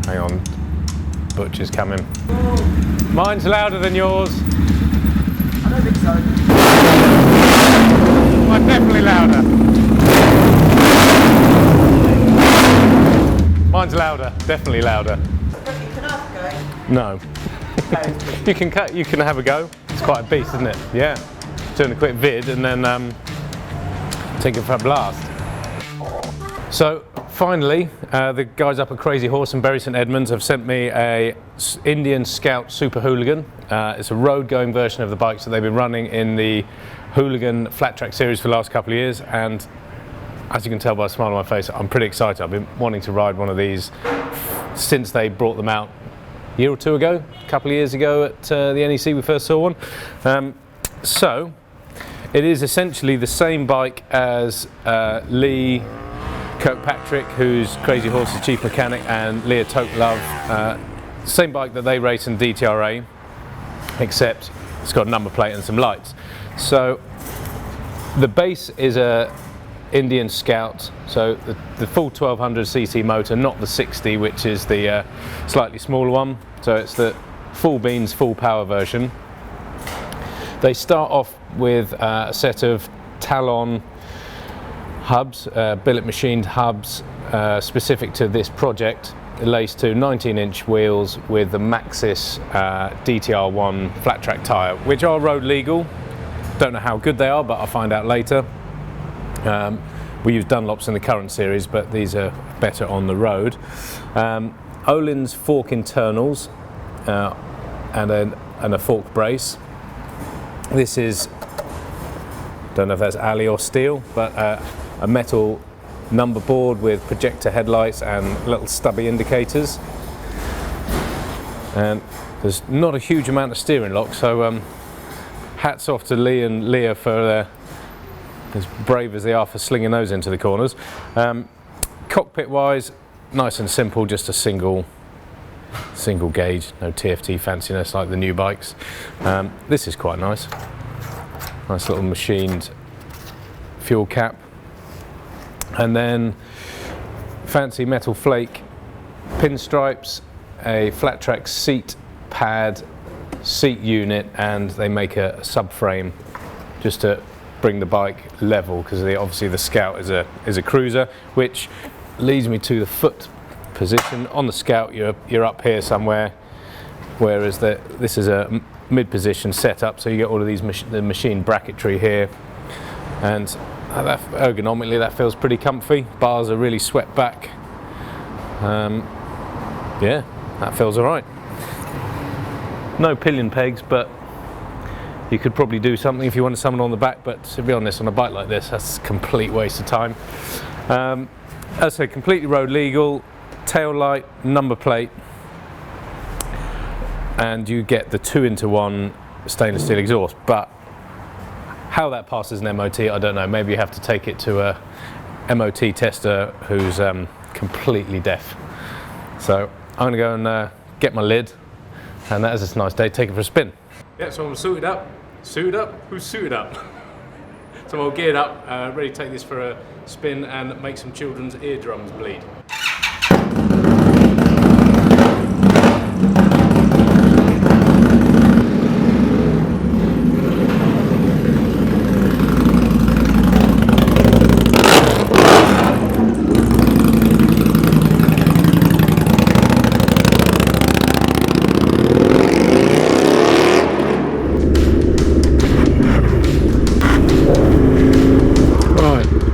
Hang on, Butcher's coming. Mine's louder than yours. I don't think so. Mine's definitely louder. Mine's louder, definitely louder. Can I have a go? No. You can have a go. It's quite a beast, isn't it? Yeah. Doing a quick vid and then take it for a blast. So finally, the guys up at Krazy Horse in Bury St Edmunds have sent me a Indian Scout Super Hooligan. It's a road-going version of the bikes that they've been running in the Hooligan flat track series for the last couple of years, and as you can tell by the smile on my face, I'm pretty excited. I've been wanting to ride one of these since they brought them out a year or two ago, a couple of years ago at the NEC we first saw one. So it is essentially the same bike as Lee Kirkpatrick, who's Krazy Horse's chief mechanic, and Leah Totelove. Same bike that they race in DTRA, except it's got a number plate and some lights. So the base is a Indian Scout, so the full 1200cc motor, not the 60, which is the slightly smaller one. So it's the full beans, full power version. They start off with a set of Talon hubs, billet machined hubs, specific to this project, laced to 19-inch wheels with the Maxxis DTR1 flat track tyre, which are road legal. Don't know how good they are, but I'll find out later. We use Dunlops in the current series, but these are better on the road. Öhlins fork internals and a fork brace. This is, don't know if that's alley or steel, but a metal number board with projector headlights and little stubby indicators. And there's not a huge amount of steering lock, so hats off to Lee and Leah for as brave as they are for slinging those into the corners. Cockpit wise, nice and simple, just a single gauge, no TFT fanciness like the new bikes. This is quite nice. Nice little machined fuel cap. And then fancy metal flake pinstripes, a flat track seat pad, seat unit, and they make a subframe just to bring the bike level, because obviously the Scout is a cruiser, which leads me to the foot position. On the Scout you're up here somewhere, whereas this is a mid-position setup, so you get all of these the machine bracketry here, and ergonomically that feels pretty comfy. Bars are really swept back. Yeah, that feels alright. No pillion pegs, but you could probably do something if you wanted someone on the back, but to be honest, on a bike like this, that's a complete waste of time. As I say, completely road legal, tail light, number plate, and you get the 2-into-1 stainless steel exhaust. But how that passes an MOT, I don't know. Maybe you have to take it to a MOT tester who's completely deaf. So I'm gonna go and get my lid, and that is a nice day, take it for a spin. Yeah, so I'm suited up. Suited up? Who's suited up? So I'm all geared up, ready to take this for a spin and make some children's eardrums bleed.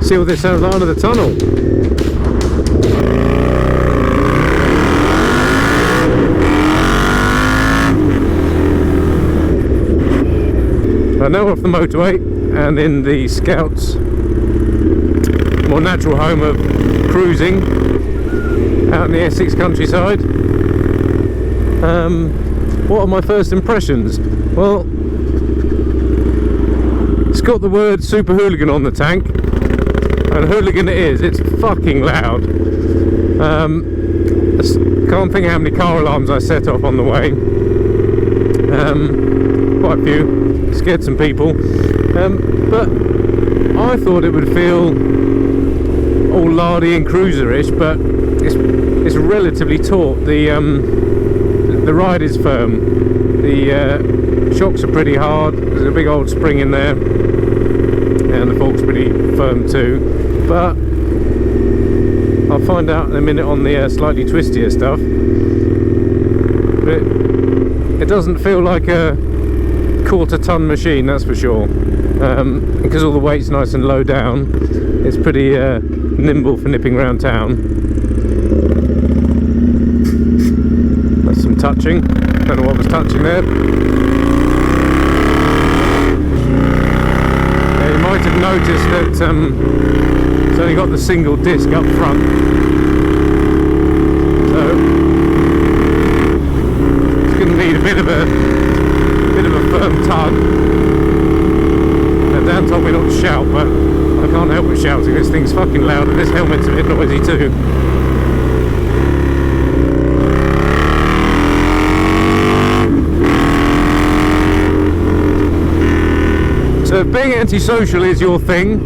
See what this sounds like under the tunnel. I'm now off the motorway and in the Scout's more natural home of cruising out in the Essex countryside. What are my first impressions? Well, it's got the word Super Hooligan on the tank. And hooligan it is, it's fucking loud. Can't think how many car alarms I set off on the way. Quite a few, scared some people. But I thought it would feel all lardy and cruiser-ish, but it's it's relatively taut. The ride is firm. The shocks are pretty hard. There's a big old spring in there, and the fork's pretty firm too. But I'll find out in a minute on the slightly twistier stuff. But it doesn't feel like a quarter-ton machine, that's for sure. Because all the weight's nice and low down, it's pretty nimble for nipping around town. That's some touching. Don't know what was touching there. Yeah, you might have noticed that it's only got the single disc up front. So it's going to need a bit of a firm tug. Dan told me not to shout, but I can't help but shouting. This thing's fucking loud and this helmet's a bit noisy too. So if being antisocial is your thing,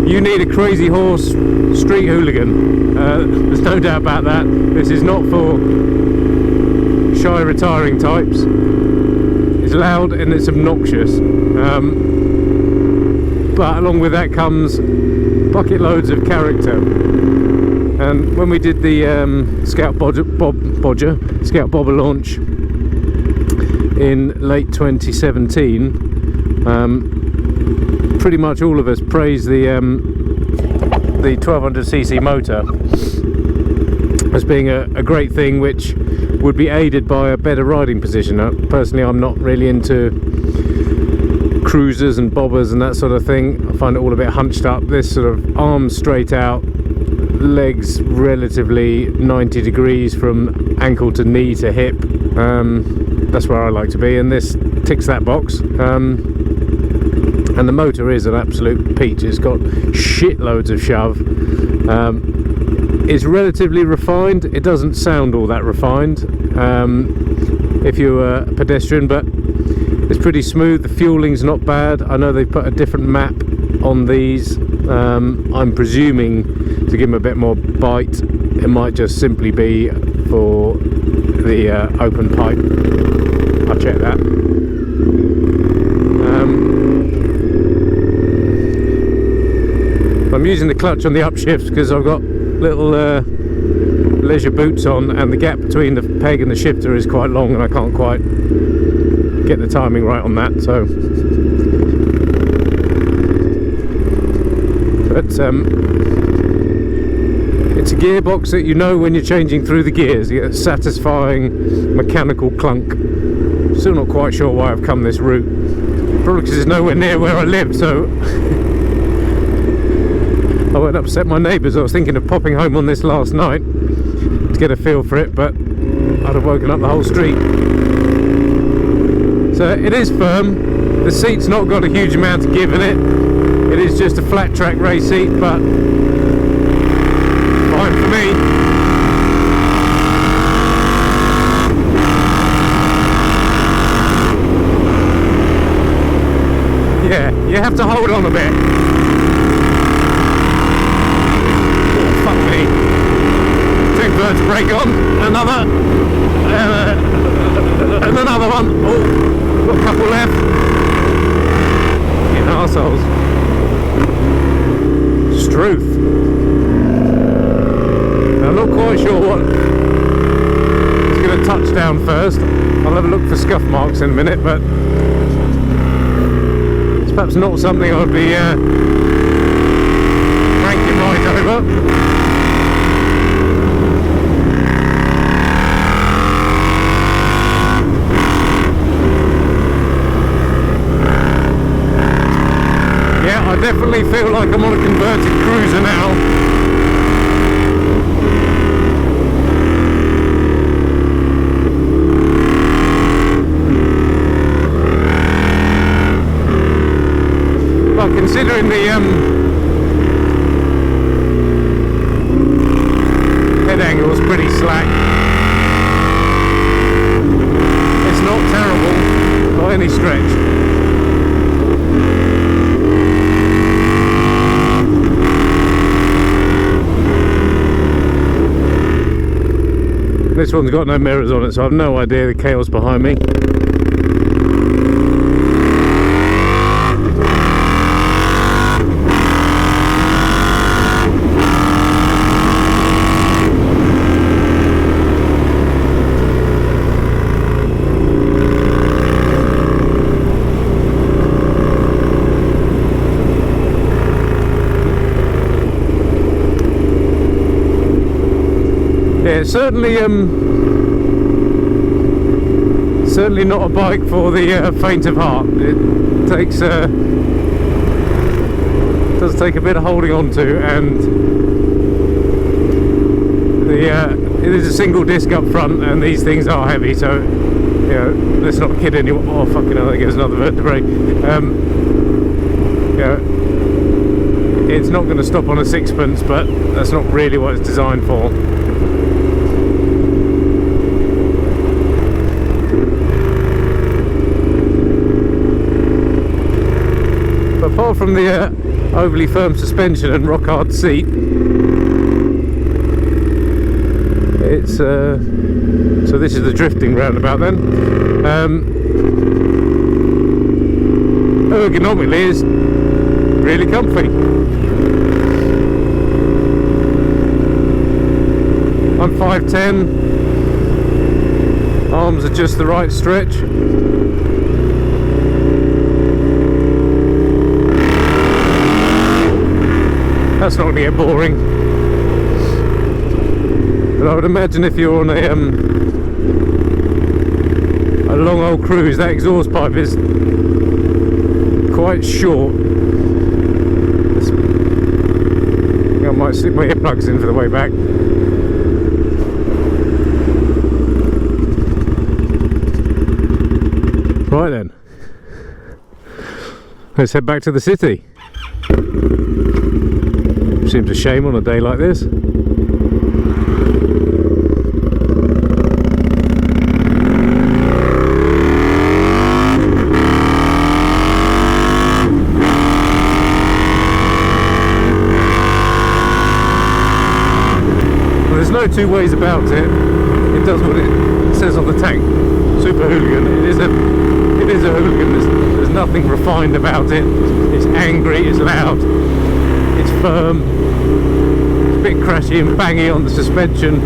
you need a Krazy Horse Street Hooligan. There's no doubt about that. This is not for shy retiring types. It's loud and it's obnoxious. But along with that comes bucket loads of character. And when we did the Scout Bobber launch in late 2017, pretty much all of us praised the 1200cc motor as being a great thing, which would be aided by a better riding position. Personally, I'm not really into cruisers and bobbers and that sort of thing. I find it all a bit hunched up. This sort of arms straight out, legs relatively 90 degrees from ankle to knee to hip. That's where I like to be, and this ticks that box. And the motor is an absolute peach. It's got shitloads of shove. It's relatively refined. It doesn't sound all that refined if you're a pedestrian, but it's pretty smooth. The fueling's not bad. I know they've put a different map on these. I'm presuming to give them a bit more bite. It might just simply be for the open pipe. I'll check that. I'm using the clutch on the upshift because I've got little leisure boots on, and the gap between the peg and the shifter is quite long, and I can't quite get the timing right on that. So, but it's a gearbox that you know when you're changing through the gears. You get a satisfying mechanical clunk. Still not quite sure why I've come this route. Probably because it's nowhere near where I live, so I won't upset my neighbours. I was thinking of popping home on this last night to get a feel for it, but I'd have woken up the whole street. So it is firm. The seat's not got a huge amount of give in it. It is just a flat track race seat, but fine for me. Yeah, you have to hold on a bit. Brake on, another, and another one. Oh, got a couple left. You arseholes. Struth. I'm not quite sure what it's going to touch down first. I'll have a look for scuff marks in a minute, but it's perhaps not something I'd be cranking right over. I definitely feel like I'm on a converted cruiser now. Well, considering the head angle is pretty slack, it's not terrible by any stretch. This one's got no mirrors on it, so I've no idea the chaos behind me. Yeah, certainly not a bike for the faint of heart. It takes does take a bit of holding on to, and it is a single disc up front, and these things are heavy. So you know, let's not kid anyone. Oh fucking hell! There goes another vertebrae. It's not going to stop on a sixpence, but that's not really what it's designed for. Apart from the overly firm suspension and rock hard seat, it's so this is the drifting roundabout then. Ergonomically is really comfy. I'm 5'10", arms are just the right stretch. That's not going to get boring. But I would imagine if you're on a long old cruise, that exhaust pipe is quite short. I think I might stick my earplugs in for the way back. Right then, let's head back to the city. Seems a shame on a day like this. Well, there's no two ways about it. It does what it says on the tank. Super Hooligan. It is a hooligan. There's nothing refined about it. It's angry. It's loud. It's firm. It's a bit crashy and bangy on the suspension.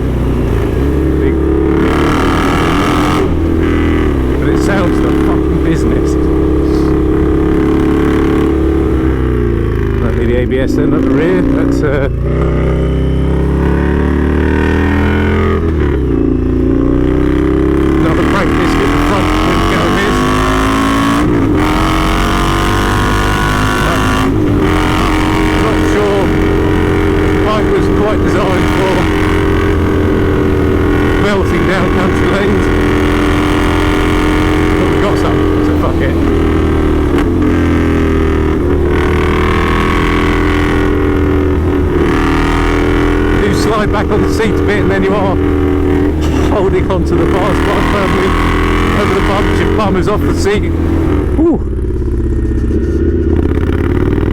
But it sounds the fucking business. Might be the ABS then at the rear. That's another crank disc at the front. Quite designed for belting down country lanes, but we've got some, so fuck it. You slide back on the seat a bit and then you are holding onto the bars quite firmly over the bump, your bum is off the seat. Whew.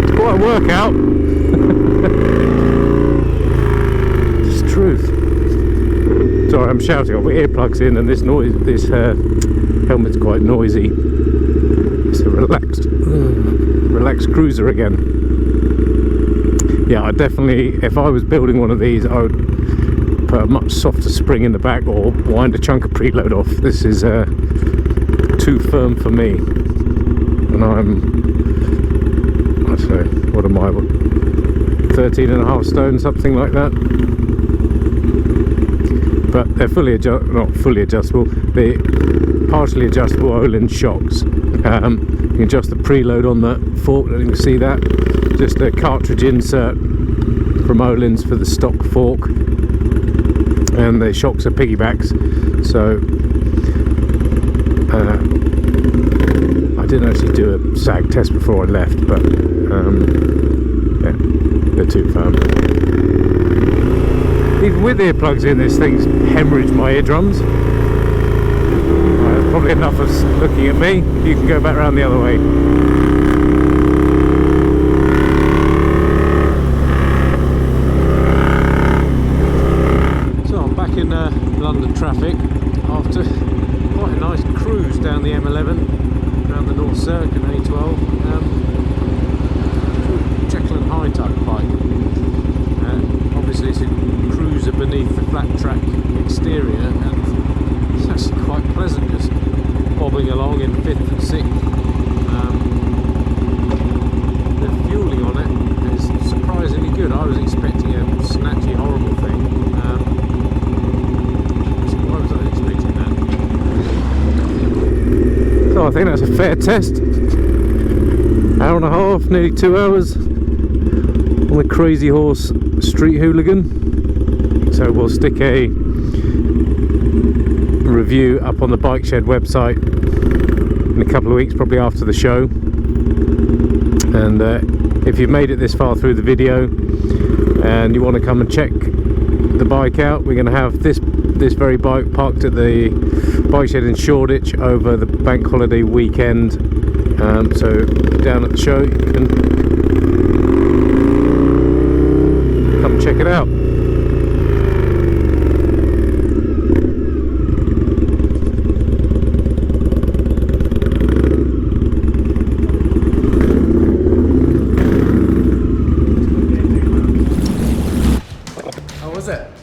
It's quite a workout. Truth. Sorry, I'm shouting. I've got earplugs in, and this helmet's quite noisy. It's a relaxed cruiser again. Yeah, I definitely, if I was building one of these, I would put a much softer spring in the back or wind a chunk of preload off. This is too firm for me, and I don't know, what am I, 13.5 stone, something like that. But they're not fully adjustable, they're partially adjustable Olin shocks. You can adjust the preload on the fork, you can see that. Just a cartridge insert from Olin's for the stock fork, and the shocks are piggybacks. So I didn't actually do a sag test before I left, but yeah, they're too firm. Even with earplugs in, this thing's hemorrhaged my eardrums. Probably enough of looking at me. You can go back around the other way. So I'm back in London of traffic after quite a nice cruise down the M11 around the North Cirque and A12 through Jekyll and High Tug Pike. Obviously it's a cruiser beneath the flat track exterior, and it's actually quite pleasant just bobbing along in 5th and 6th. The fueling on it is surprisingly good. I was expecting a snatchy, horrible thing. So why was I expecting that? So I think that's a fair test. Hour and a half, nearly 2 hours on the Krazy Horse Street Hooligan. So we'll stick a review up on the Bike Shed website in a couple of weeks, probably after the show. And if you've made it this far through the video and you want to come and check the bike out, we're going to have this very bike parked at the Bike Shed in Shoreditch over the bank holiday weekend. So down at the show you can come check it out.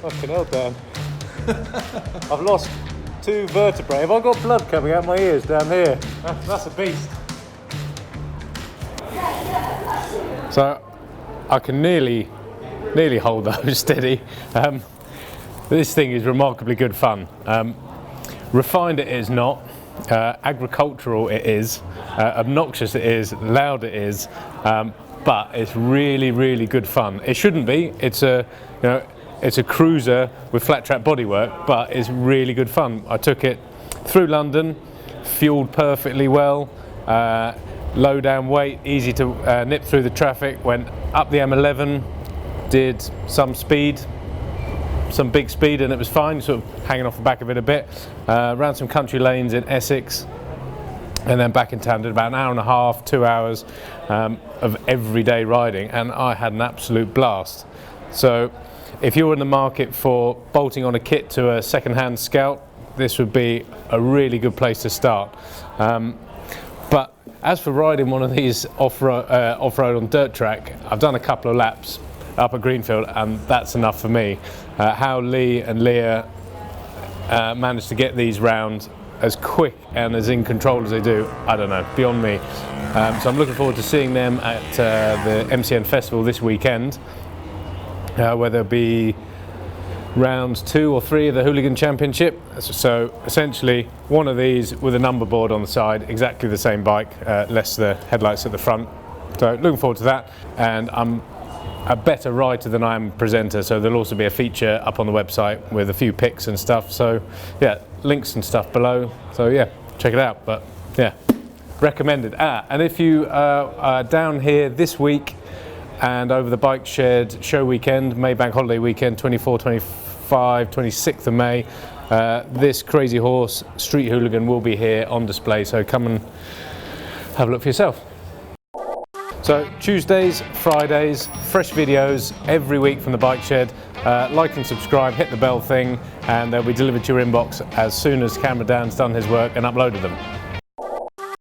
Fucking hell, Dan. I've lost 2 vertebrae. Have I got blood coming out my ears down here? That's a beast. So I can nearly hold those steady. This thing is remarkably good fun. Refined it is not. Agricultural it is. Obnoxious it is. Loud it is. But it's really good fun. It shouldn't be. It's a it's a cruiser with flat track bodywork, but it's really good fun. I took it through London, fueled perfectly well, low down weight, easy to nip through the traffic, went up the M11, did some speed, some big speed, and it was fine, sort of hanging off the back of it a bit, around some country lanes in Essex, and then back in town. Did about an hour and a half, 2 hours of everyday riding, and I had an absolute blast. So if you're in the market for bolting on a kit to a second-hand Scout, this would be a really good place to start. But as for riding one of these off-road on dirt track, I've done a couple of laps up at Greenfield, and that's enough for me. How Lee and Leah managed to get these round as quick and as in control as they do, I don't know, beyond me. So I'm looking forward to seeing them at the MCN Festival this weekend, where there'll be rounds 2 or 3 of the Hooligan Championship. So essentially one of these with a number board on the side, exactly the same bike, less the headlights at the front. So looking forward to that, and I'm a better rider than I am presenter, so there'll also be a feature up on the website with a few pics and stuff. So yeah, links and stuff below, so yeah, check it out. But yeah, recommended. And if you are down here this week and over the Bike Shed show weekend, May Bank Holiday weekend, 24, 25, 26th of May, this Krazy Horse Street Hooligan will be here on display, so come and have a look for yourself. So Tuesdays, Fridays, fresh videos every week from the Bike Shed. Like and subscribe, hit the bell thing, and they'll be delivered to your inbox as soon as Camera Dan's done his work and uploaded them.